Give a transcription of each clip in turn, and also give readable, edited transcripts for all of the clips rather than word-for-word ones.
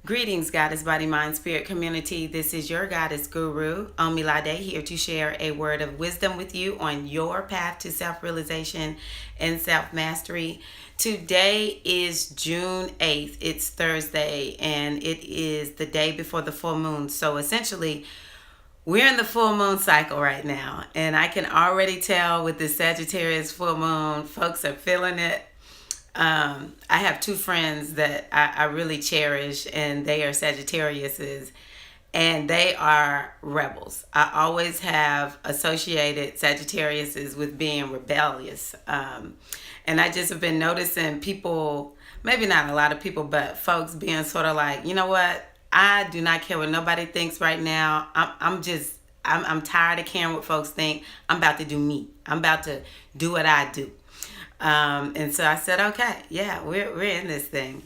Greetings, Goddess Body Mind Spirit community. This is your Goddess Guru, Omilade, here to share a word of wisdom with you on your path to self-realization and self-mastery. Today is June 8th. It's Thursday, and it is the day before the full moon. So essentially, we're in the full moon cycle right now, and I can already tell with the Sagittarius full moon, folks are feeling it. I have two friends that I really cherish, and they are Sagittariuses, and they are rebels. I always have associated Sagittariuses with being rebellious. And I just have been noticing people, maybe not a lot of people, but folks being sort of like, you know what? I do not care what nobody thinks right now. I'm tired of caring what folks think. I'm about to do me. I'm about to do what I do. And so I said, okay, yeah, we're in this thing.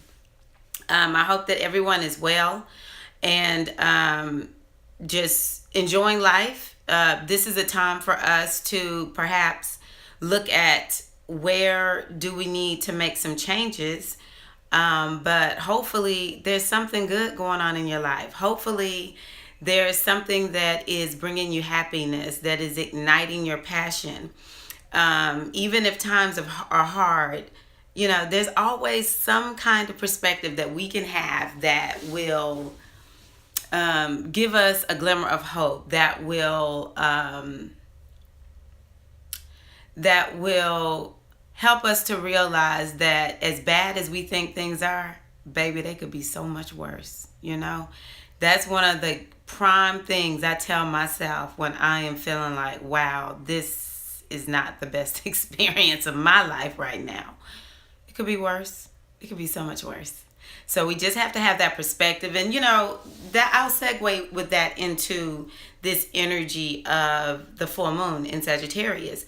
I hope that everyone is well and just enjoying life. This is a time for us to perhaps look at where do we need to make some changes. But hopefully there's something good going on in your life. Hopefully there's something that is bringing you happiness, that is igniting your passion. Even if times are hard, there's always some kind of perspective that we can have that will give us a glimmer of hope, that will help us to realize that as bad as we think things are, baby, they could be so much worse. That's one of the prime things I tell myself when I am feeling like, wow, this is not the best experience of my life right now. It could be worse. It could be so much worse. So we just have to have that perspective. And that I'll segue with that into this energy of the full moon in Sagittarius.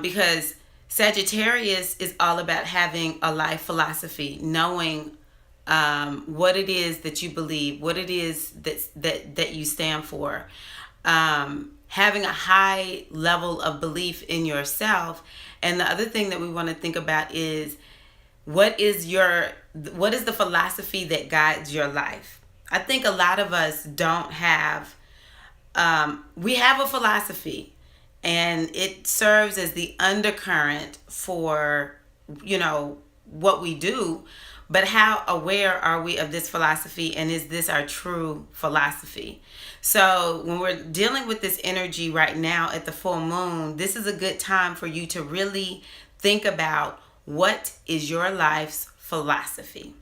Because Sagittarius is all about having a life philosophy, knowing what it is that you believe, what it is that you stand for. Having a high level of belief in yourself. And the other thing that we want to think about is what is the philosophy that guides your life? I think a lot of us don't have, we have a philosophy, and it serves as the undercurrent for, what we do. But how aware are we of this philosophy, and is this our true philosophy? So when we're dealing with this energy right now at the full moon, this is a good time for you to really think about what is your life's philosophy.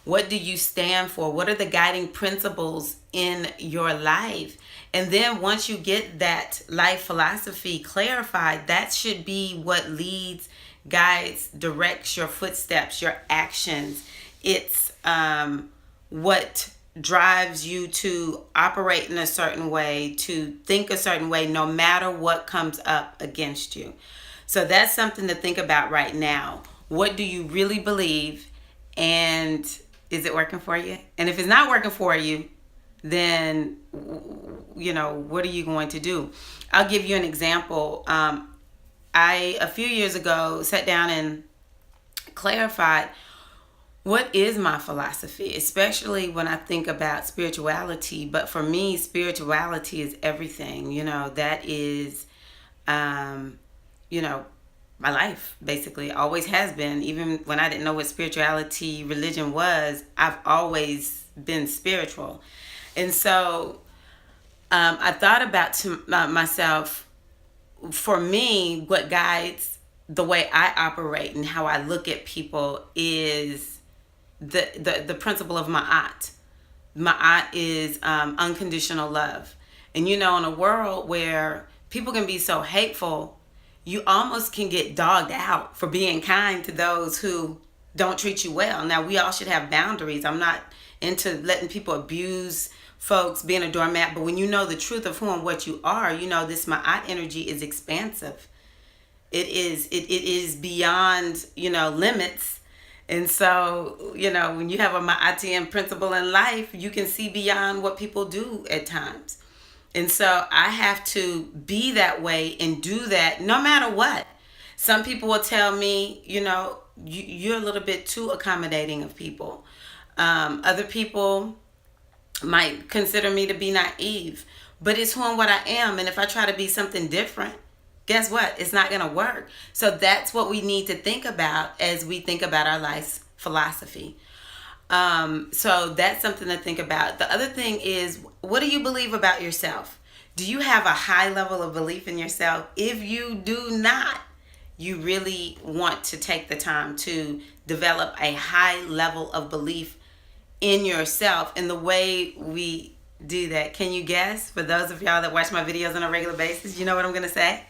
What do you stand for? What are the guiding principles in your life? And then once you get that life philosophy clarified, that should be what leads, guides, directs your footsteps, your actions. It's what drives you to operate in a certain way, to think a certain way, no matter what comes up against you. So that's something to think about right now. What do you really believe, and is it working for you? And if it's not working for you, then what are you going to do? I'll give you an example. I a few years ago sat down and clarified what is my philosophy, especially when I think about spirituality. But for me, spirituality is everything. That is, my life, basically. Always has been. Even when I didn't know what spirituality, religion was, I've always been spiritual. And so I thought about to myself, for me, what guides the way I operate and how I look at people is the principle of Ma'at. Ma'at is unconditional love. And in a world where people can be so hateful, you almost can get dogged out for being kind to those who don't treat you well. Now, we all should have boundaries. I'm not into letting people abuse folks, being a doormat, but when you know the truth of who and what you are, this Ma'at energy is expansive. It is beyond, limits. And so, when you have a Ma'atian principle in life, you can see beyond what people do at times. And so I have to be that way and do that no matter what. Some people will tell me, you're a little bit too accommodating of people. Other people might consider me to be naive, but it's who and what I am. And if I try to be something different, guess what? It's not going to work. So that's what we need to think about as we think about our life's philosophy. So that's something to think about. The other thing is, what do you believe about yourself? Do you have a high level of belief in yourself? If you do not, you really want to take the time to develop a high level of belief in yourself. And the way we do that, can you guess? For those of y'all that watch my videos on a regular basis, you know what I'm going to say?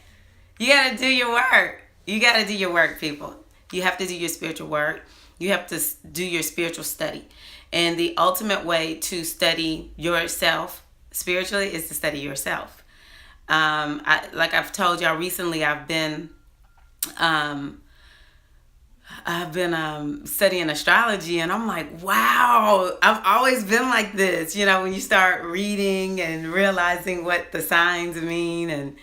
You got to do your work. You got to do your work, people. You have to do your spiritual work. You have to do your spiritual study. And the ultimate way to study yourself spiritually is to study yourself. Like I've told y'all recently, I've been studying astrology, and I'm like, wow, I've always been like this. You know, when you start reading and realizing what the signs mean and,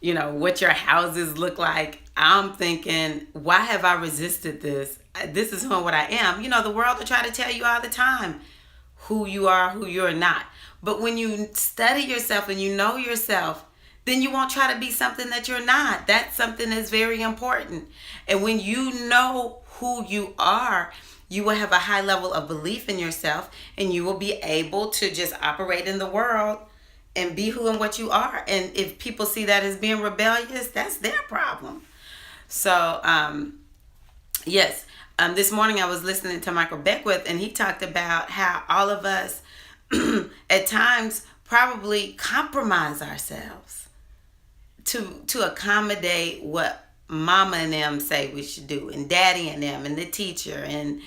you know, what your houses look like, I'm thinking, why have I resisted this? This is what I am. You know, the world will try to tell you all the time who you are, who you're not. But when you study yourself and you know yourself, then you won't try to be something that you're not. That's something that's very important. And when you know who you are, you will have a high level of belief in yourself, and you will be able to just operate in the world and be who and what you are. And if people see that as being rebellious, that's their problem. So, yes, this morning I was listening to Michael Beckwith, and he talked about how all of us at times probably compromise ourselves to accommodate what mama and them say we should do, and daddy and them, and the teacher, and,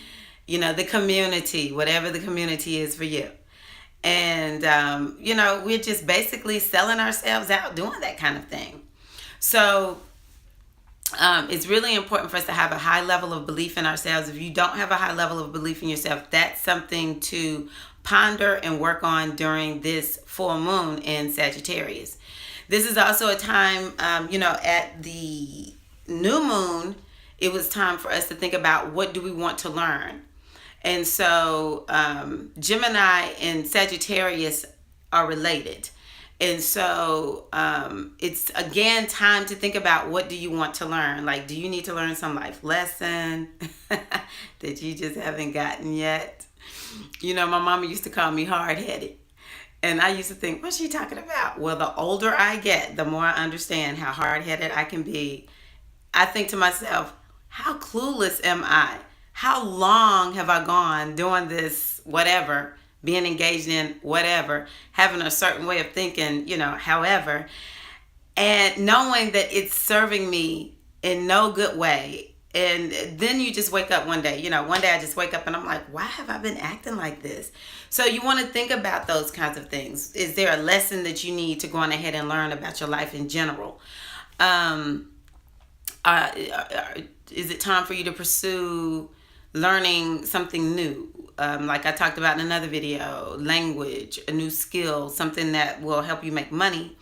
you know, the community, whatever the community is for you. And, you know, we're just basically selling ourselves out doing that kind of thing. So it's really important for us to have a high level of belief in ourselves. If you don't have a high level of belief in yourself, that's something to ponder and work on during this full moon in Sagittarius. This is also a time, you know, at the new moon, it was time for us to think about, what do we want to learn? And so Gemini and Sagittarius are related. And so it's, again, time to think about, what do you want to learn? Like, do you need to learn some life lesson that you just haven't gotten yet? You know, my mama used to call me hard-headed. And I used to think, what's she talking about? Well, the older I get, the more I understand how hard-headed I can be. I think to myself, how clueless am I? How long have I gone doing this, whatever, being engaged in whatever, having a certain way of thinking, you know, however, and knowing that it's serving me in no good way. And then you just wake up one day, you know, one day I just wake up and I'm like, why have I been acting like this? So you want to think about those kinds of things. Is there a lesson that you need to go on ahead and learn about your life in general? Is it time for you to pursue learning something new? Like I talked about in another video, language, a new skill, something that will help you make money.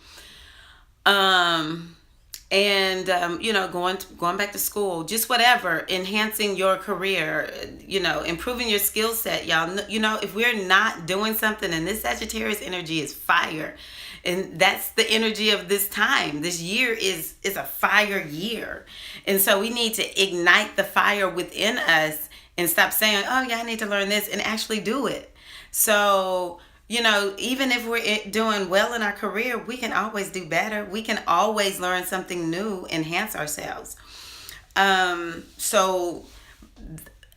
You know, going back to school, just whatever, enhancing your career, you know, improving your skill set, y'all. You know, if we're not doing something, and this Sagittarius energy is fire, and that's the energy of this time. This year is a fire year, and so we need to ignite the fire within us and stop saying, oh yeah, I need to learn this, and actually do it. So, you know, even if we're doing well in our career, we can always do better. We can always learn something new, enhance ourselves. So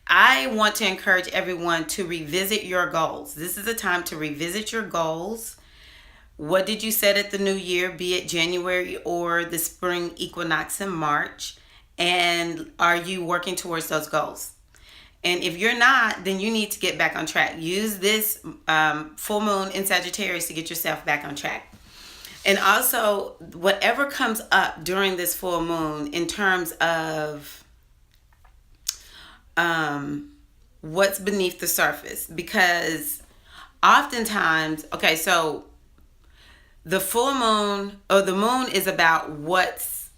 I want to encourage everyone to revisit your goals. This is a time to revisit your goals. What did you set at the new year, be it January or the spring equinox in March? And are you working towards those goals? And if you're not, then you need to get back on track. Use this full moon in Sagittarius to get yourself back on track. And also, whatever comes up during this full moon in terms of what's beneath the surface. Because oftentimes, okay, so the full moon, or the moon, is about what's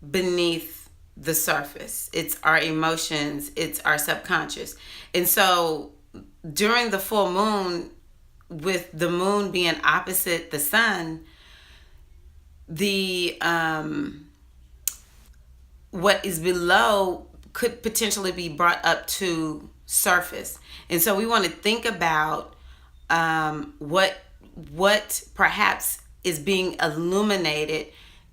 beneath the surface. It's our emotions. It's our subconscious. And so during the full moon, with the moon being opposite the sun, the what is below could potentially be brought up to surface. And so we want to think about what perhaps is being illuminated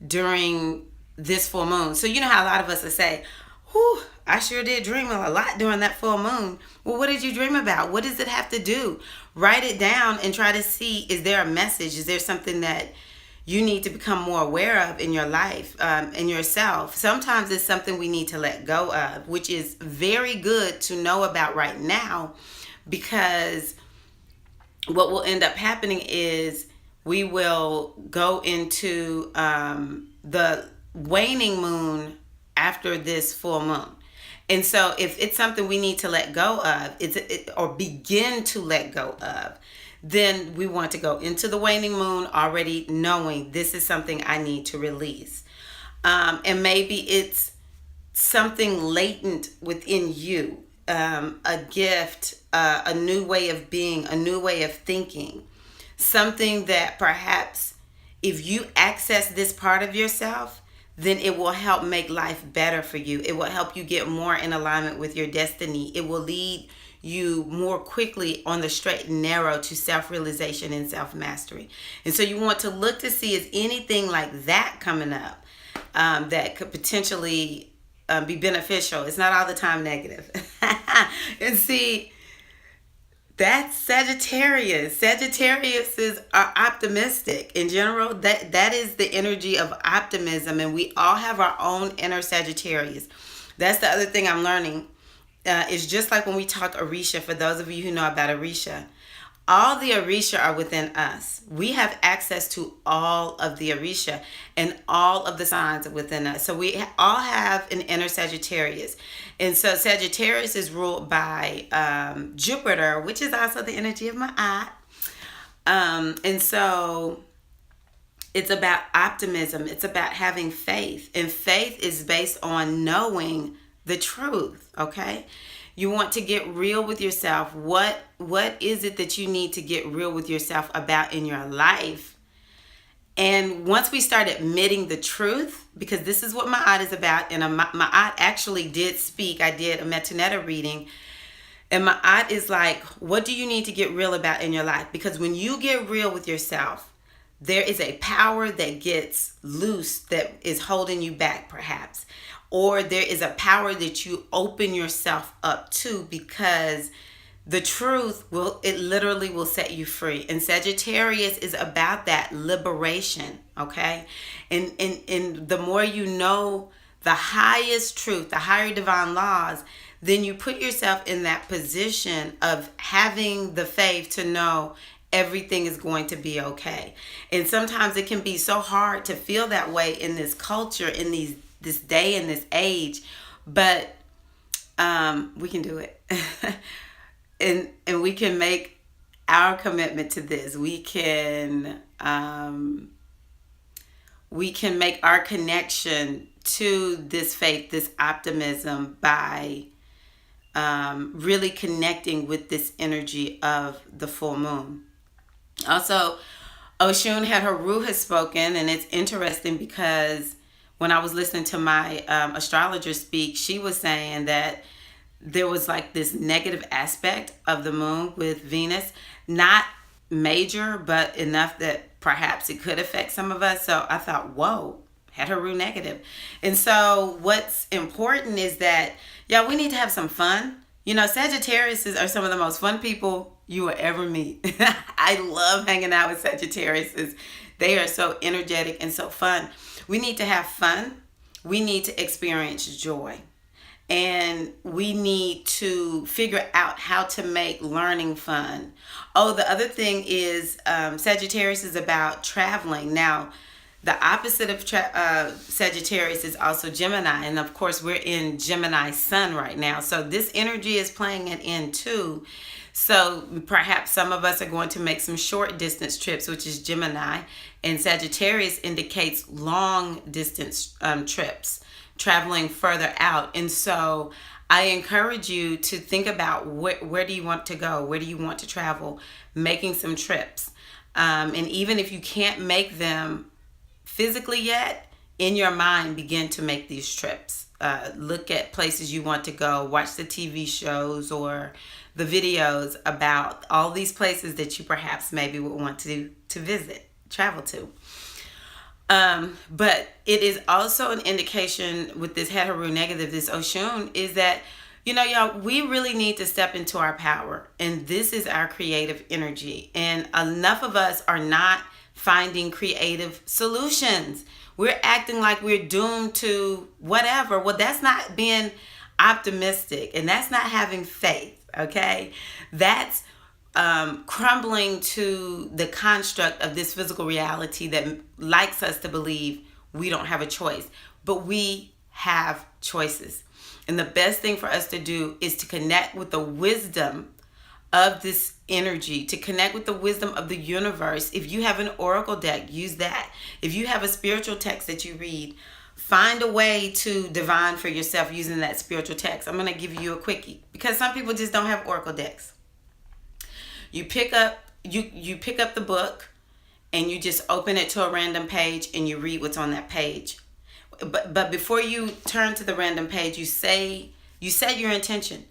during this full moon. So you know how a lot of us will say, whew, I sure did dream a lot during that full moon. Well, what did you dream about? What does it have to do? Write it down and try to see, is there a message? Is there something that you need to become more aware of in your life, in yourself? Sometimes it's something we need to let go of, which is very good to know about right now, because what will end up happening is we will go into the waning moon after this full moon. And so if it's something we need to let go of, or begin to let go of, then we want to go into the waning moon already knowing this is something I need to release. And maybe it's something latent within you, a gift, a new way of being, a new way of thinking, something that perhaps if you access this part of yourself, then it will help make life better for you. It will help you get more in alignment with your destiny. It will lead you more quickly on the straight and narrow to self-realization and self-mastery. And so you want to look to see, is anything like that coming up that could potentially be beneficial. It's not all the time negative. And see, that's Sagittarius. Sagittariuses are optimistic. In general, that is the energy of optimism, and we all have our own inner Sagittarius. That's the other thing I'm learning. It's just like when we talk Orisha, for those of you who know about Orisha. All the Orisha are within us. We have access to all of the Orisha and all of the signs within us. So we all have an inner Sagittarius. And so Sagittarius is ruled by Jupiter, which is also the energy of my eye. And so it's about optimism. It's about having faith. And faith is based on knowing the truth, okay? You want to get real with yourself. What is it that you need to get real with yourself about in your life? And once we start admitting the truth, because this is what my aunt is about, and my aunt actually did speak. I did a Metanetta reading, and my aunt is like, what do you need to get real about in your life? Because when you get real with yourself, there is a power that gets loose that is holding you back, perhaps. Or there is a power that you open yourself up to, because the truth literally will set you free. And Sagittarius is about that liberation, okay? And the more you know the highest truth, the higher divine laws, then you put yourself in that position of having the faith to know everything is going to be okay. And sometimes it can be so hard to feel that way in this culture, in this day and this age, but we can do it. and we can make our commitment to this. We can make our connection to this faith, this optimism, by really connecting with this energy of the full moon. Also, Oshun had her Ruh has spoken, and it's interesting because when I was listening to my astrologer speak, she was saying that there was like this negative aspect of the moon with Venus, not major, but enough that perhaps it could affect some of us. So I thought, whoa, had her Ruh negative. And so what's important is that, we need to have some fun. You know, Sagittarius are some of the most fun people you will ever meet. I love hanging out with Sagittarius. They are so energetic and so fun. We need to have fun. We need to experience joy. And we need to figure out how to make learning fun. Oh, the other thing is Sagittarius is about traveling. Now, the opposite of Sagittarius is also Gemini. And of course, we're in Gemini sun right now. So this energy is playing it in too. So perhaps some of us are going to make some short distance trips, which is Gemini. And Sagittarius indicates long distance trips, traveling further out. And so I encourage you to think about where do you want to go? Where do you want to travel? Making some trips. And even if you can't make them physically yet, in your mind, begin to make these trips. Look at places you want to go. Watch the TV shows or the videos about all these places that you perhaps maybe would want to visit, travel to. But it is also an indication with this Heteru negative, this Oshun, is that, y'all, we really need to step into our power. And this is our creative energy. And enough of us are not finding creative solutions. We're acting like we're doomed to whatever. Well, that's not being optimistic, and that's not having faith, okay? That's crumbling to the construct of this physical reality that likes us to believe we don't have a choice. But we have choices. And the best thing for us to do is to connect with the wisdom of this energy, to connect with the wisdom of the universe. If you have an oracle deck, use that. If you have a spiritual text that you read, find a way to divine for yourself using that spiritual text. I'm going to give you a quickie because some people just don't have oracle decks. You pick up the book and you just open it to a random page and you read what's on that page. But before you turn to the random page, you set your intention.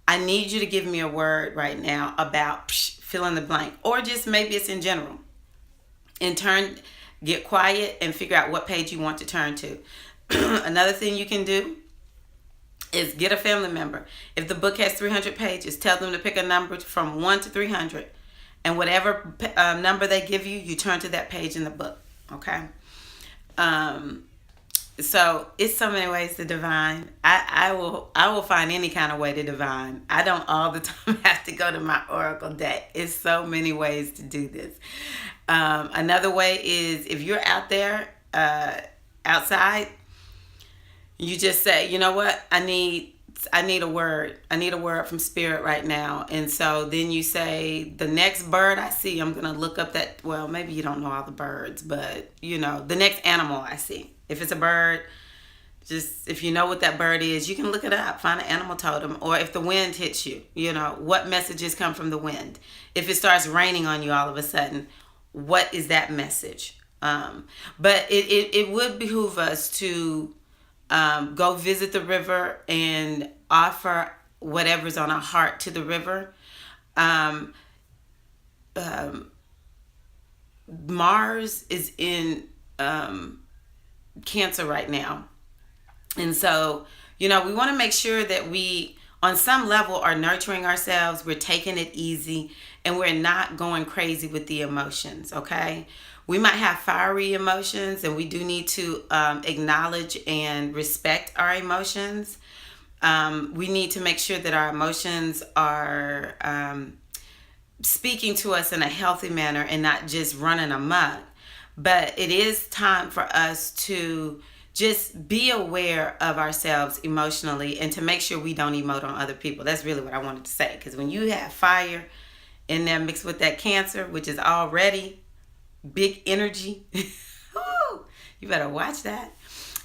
I need you to give me a word right now about fill in the blank, or just maybe it's in general. And get quiet and figure out what page you want to turn to. Another thing you can do is get a family member. If the book has 300 pages, tell them to pick a number from 1 to 300. And whatever number they give you, you turn to that page in the book. Okay? So it's so many ways to divine. I will find any kind of way to divine. I don't all the time have to go to my oracle deck. It's so many ways to do this. Another way is if you're out there outside, you just say, you know what, I need a word. I need a word from spirit right now. And so then you say, the next bird I see, I'm going to look up that, well, maybe you don't know all the birds, but the next animal I see. If it's a bird, just if you know what that bird is, you can look it up, find an animal totem. Or if the wind hits you, what messages come from the wind? If it starts raining on you all of a sudden, what is that message? But it would behoove us to go visit the river and offer whatever's on our heart to the river. Mars is in Cancer right now. And so, we want to make sure that we, on some level, are nurturing ourselves. We're taking it easy and we're not going crazy with the emotions, okay? We might have fiery emotions and we do need to acknowledge and respect our emotions. We need to make sure that our emotions are speaking to us in a healthy manner and not just running amok. But it is time for us to just be aware of ourselves emotionally and to make sure we don't emote on other people. That's really what I wanted to say. Because when you have fire in there mixed with that Cancer, which is already big energy, you better watch that.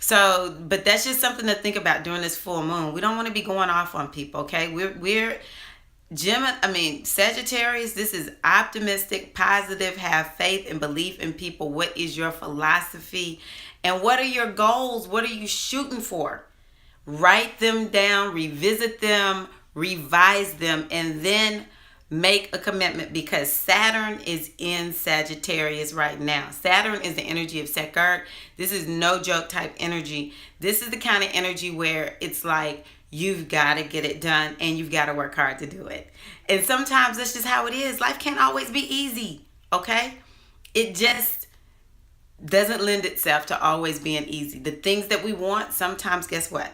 So, but that's just something to think about during this full moon. We don't want to be going off on people, okay? We're Sagittarius, this is optimistic, positive, have faith and belief in people. What is your philosophy? And what are your goals? What are you shooting for? Write them down, revisit them, revise them, and then make a commitment, because Saturn is in Sagittarius right now. Saturn is the energy of Sekert. This is no joke type energy. This is the kind of energy where it's like, you've got to get it done and you've got to work hard to do it. And sometimes that's just how it is. Life can't always be easy, okay? It just doesn't lend itself to always being easy. The things that we want, sometimes, guess what?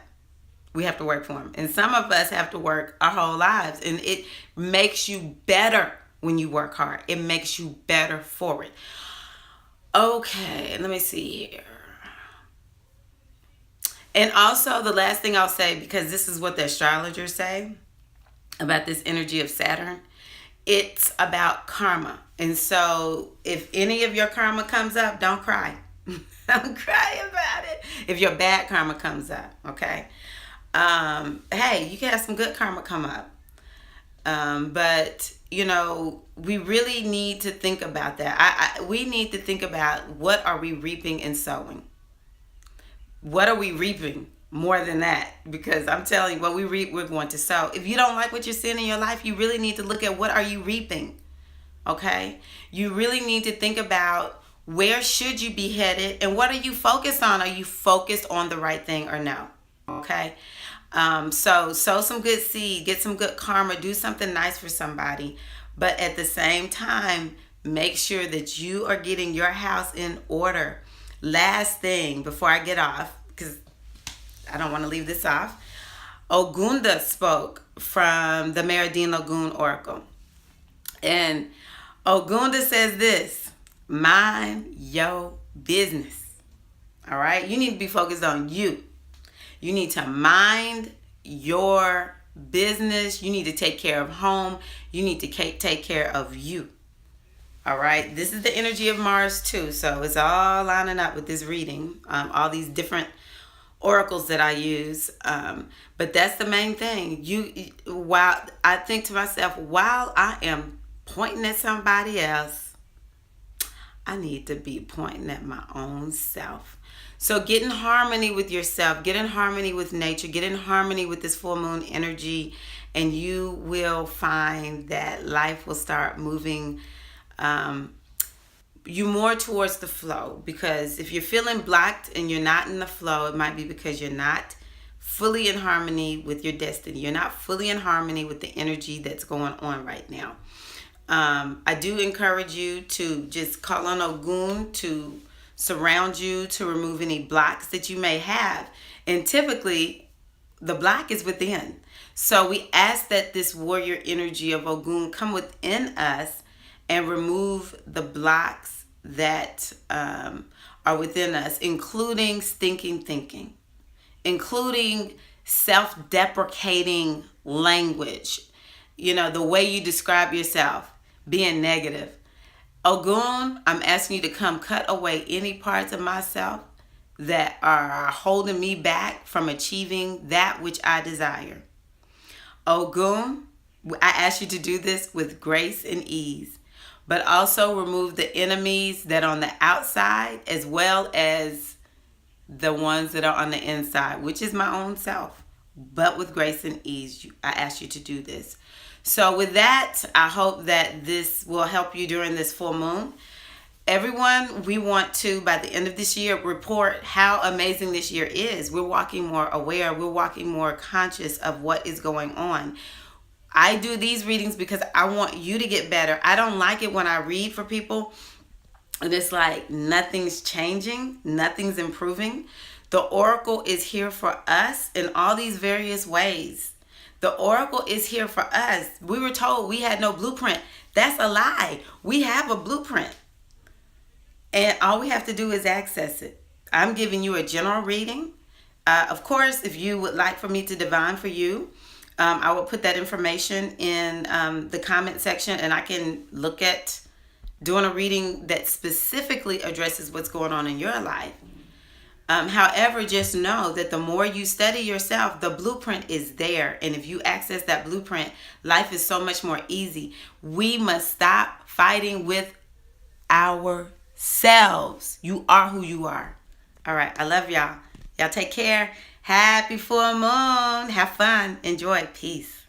We have to work for them. And some of us have to work our whole lives. And it makes you better when you work hard. It makes you better for it. Okay, let me see here. And also, the last thing I'll say, because this is what the astrologers say about this energy of Saturn, it's about karma. And so if any of your karma comes up, don't cry. Don't cry about it. If your bad karma comes up, okay? Hey, you can have some good karma come up. But we really need to think about that. We need to think about, what are we reaping and sowing? What are we reaping more than that? Because I'm telling you, what we reap, we're going to sow. If you don't like what you're seeing in your life, you really need to look at, what are you reaping? Okay? You really need to think about, where should you be headed, and what are you focused on? Are you focused on the right thing or no? Okay? So sow some good seed, get some good karma, do something nice for somebody. But at the same time, make sure that you are getting your house in order. Last thing before I get off, because I don't want to leave this off. Ogunda spoke from the Meridine Lagoon Oracle. And Ogunda says this: mind your business. All right? You need to be focused on you. You need to mind your business. You need to take care of home. You need to take care of you. All right? This is the energy of Mars too. So it's all lining up with this reading. All these different oracles that I use. But that's the main thing. While I think to myself, while I am pointing at somebody else, I need to be pointing at my own self. So get in harmony with yourself, get in harmony with nature, get in harmony with this full moon energy, and you will find that life will start moving you more towards the flow. Because if you're feeling blocked and you're not in the flow, it might be because you're not fully in harmony with your destiny. You're not fully in harmony with the energy that's going on right now. I do encourage you to just call on Ogun to surround you, to remove any blocks that you may have. And typically, the block is within. So we ask that this warrior energy of Ogun come within us and remove the blocks that are within us, including stinking thinking, including self-deprecating language, the way you describe yourself, being negative. Ogun, I'm asking you to come cut away any parts of myself that are holding me back from achieving that which I desire. Ogun, I ask you to do this with grace and ease, but also remove the enemies that are on the outside as well as the ones that are on the inside, which is my own self. But with grace and ease, I ask you to do this. So with that, I hope that this will help you during this full moon. Everyone, we want to, by the end of this year, report how amazing this year is. We're walking more aware. We're walking more conscious of what is going on. I do these readings because I want you to get better. I don't like it when I read for people and it's like nothing's changing, nothing's improving. The oracle is here for us in all these various ways. The oracle is here for us. We were told we had no blueprint. That's a lie. We have a blueprint. And all we have to do is access it. I'm giving you a general reading. Of course, if you would like for me to divine for you, I will put that information in the comment section, and I can look at doing a reading that specifically addresses what's going on in your life. However, just know that the more you study yourself, the blueprint is there. And if you access that blueprint, life is so much more easy. We must stop fighting with ourselves. You are who you are. All right. I love y'all. Y'all take care. Happy full moon. Have fun. Enjoy. Peace.